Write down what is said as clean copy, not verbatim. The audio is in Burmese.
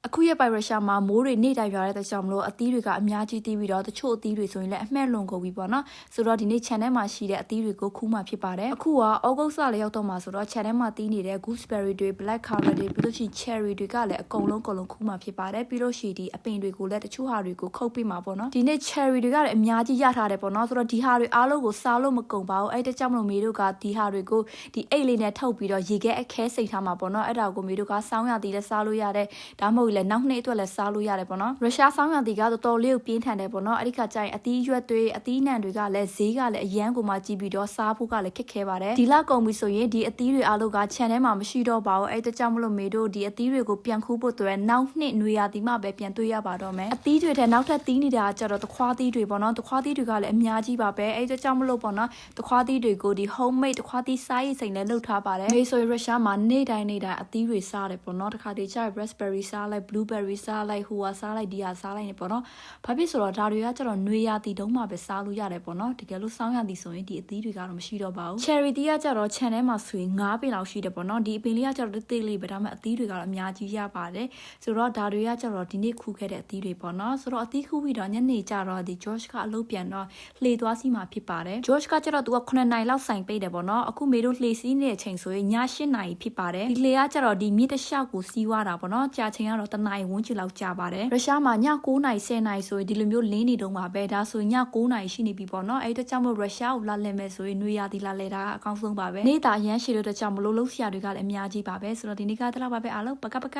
အခုရပိုင်ရုရှားမှာမိုးတွေနေတိုင်းရွာတဲ့တဲ့ကြောင့်မလို့အသီးတွေကအများကြီးတီးပြီးတော့တချို့အသီးတွေဆိုရင်လည်းအမှဲ့လွန်ကုန်ပြီပေါ့နော်ဆိုတော့ဒီနေ့ channel မှာရှိတဲ့အသီးတွေကိုခူးမှဖြစ်ပါတယ်အခုကဩဂုတ်လလည်းရောက်တော့မှာဆိုတော့ channel မှာတီးနေတဲ့ gooseberry တွေ black currant တွေပြီးလို့ရှိရင် cherry တွေကလည်းအကုန်လုံးခူးမှဖြစ်ပါတယ်ပြီးလို့ရှိရင်ဒီအပင်တွေကိုလည်းတချို့ဟာတွေကိုခုတ်ပြမှာပေါ့နော်ဒီနေ့ cherry တွေကလည်းအများကြီးရထားတယ်ပေါ့နော်ဆိုတော့ဒီဟာတွေအားလုံးကိုစားလို့မကုန်ပါဘူးအဲ့တဲ့ကြောင့်မလို့မေတို့ကဒီဟာတွေကိုဒီအိတ်လေးနဲ့ထုတ်ပြီးတော့ရေခဲအခဲစိတ်ထားမှာပေါ့နော်အဲ့ဒါကိုမေတို့ကစောင်းရသည်လည်းစားလို့ရတယ်ဒါမှမဟုတ်လည်းနောက်နှစ်အတွက်လည်းစားလို့ရတယ်ပေါ့နော်ရုရှားဆောင်းရာသီကတော်တော်လေးကိုပြင်းထန်တယ်ပေါ့နော်အဲ့ဒီခါကျရင်အသီးရွက်တွေအသီးနှံတွေကလည်းဈေးကလည်းအရန်ကိုမှကြီးပြီးတော့စားဖို့ကလည်းခက်ခဲပါတယ်ဒီလကုန်ပြီဆိုရင်ဒီအသီးတွေအားလုံးက channel မှာမရှိတော့ပါဘူးအဲ့ဒါကြောင့်မလို့မေတို့ဒီအသီးတွေကိုပြန်ခူးဖို့အတွက်နောက်နှစ်နွေရာသီမှပဲပြန်တွေ့ရပါတော့မယ်အသီးတွေထဲနောက်ထပ်သီးနေတာကျတော့တခွားသီးတွေပေါ့နော်တခွားသီးတွေကလည်းအများကြီးပါပဲအဲ့ဒါကြောင့်မလို့ပေါ့နော်တခွားသီးတွေကိုဒီ homemade တခွားသီးစားရည်စိမ်နဲ့လုပ်ထားပါတယ်မေဆိုရုရှားမှာနေ့တိုင်းအသီးတွေစားတယ်ပေါ့နော်တခါတည်းကျ raspberry စားလိုက် blueberry စားလိုက်ဟိုဟာစားလိုက်ဒီဟာစားလိုက်နေပေါ့နော်ဘာဖြစ်ဆိုတော့ဒါတွေကကျတော့နွေရာသီတုံးမှာပဲစားလို့ရတယ်ပေါ့နော်တကယ်လို့စောင်းရာသီဆိုရင်ဒီအသီးတွေကတော့မရှိတော့ပါဘူး cherry တီးကကျတော့ channel မှာဆိုရင်9ပင်လောက်ရှိတယ်ပေါ့နော်ဒီအပင်လေးကကျတော့တိတ်လေးပဲဒါပေမဲ့အသီးတွေကတော့အများကြီးရပါတယ်ဆိုတော့ဒါတွေကကျတော့ဒီနေ့ခူးခဲ့တဲ့အသီးတွေပေါ့နော်ဆိုတော့အသီးခူးပြီးတော့ညနေကျတော့ဒီ George ကအလုပ်ပြန်တော့လှေသွားစီမှာဖြစ်ပါတယ် George ကကျတော့သူက9နိုင်လောက်ဆိုင်ပိတ်တယ်ပေါ့နော်အခုမေတို့လှေစီးနေတဲ့အချိန်ဆိုရင်ည8နိုင်ဖြစ်ပါတယ်ဒီလှေကကျတော့ဒီမြစ်တစ်လျှောက်ကိုစီးသွားတာပေါ့နော်ကြာချိန်ကတော့တနိုင်ဝန်းကျင်လောက်ကြာပါတယ်ရုရှားမှာည9နိုင်10နိုင်ဆိုရင်ဒီလိုမျိုးလင်းနေတော့မှာပဲဒါဆိုရင်ည9နိုင်ရှိနေပြီပေါ့နော်အဲ့ဒါကြောင့်မို့ရုရှားကိုလာလည်မယ်ဆိုရင်နွေရာသီလာလည်တာကအကောင်းဆုံးပါပဲနေတာရမ်းရှည်လို့တကြောင်မလို့လုံးဆရာတွေကလည်းအများကြီးပါပဲဆိုတော့ဒီနေ့ကတလောက်ပါပဲအားလုံးပကပက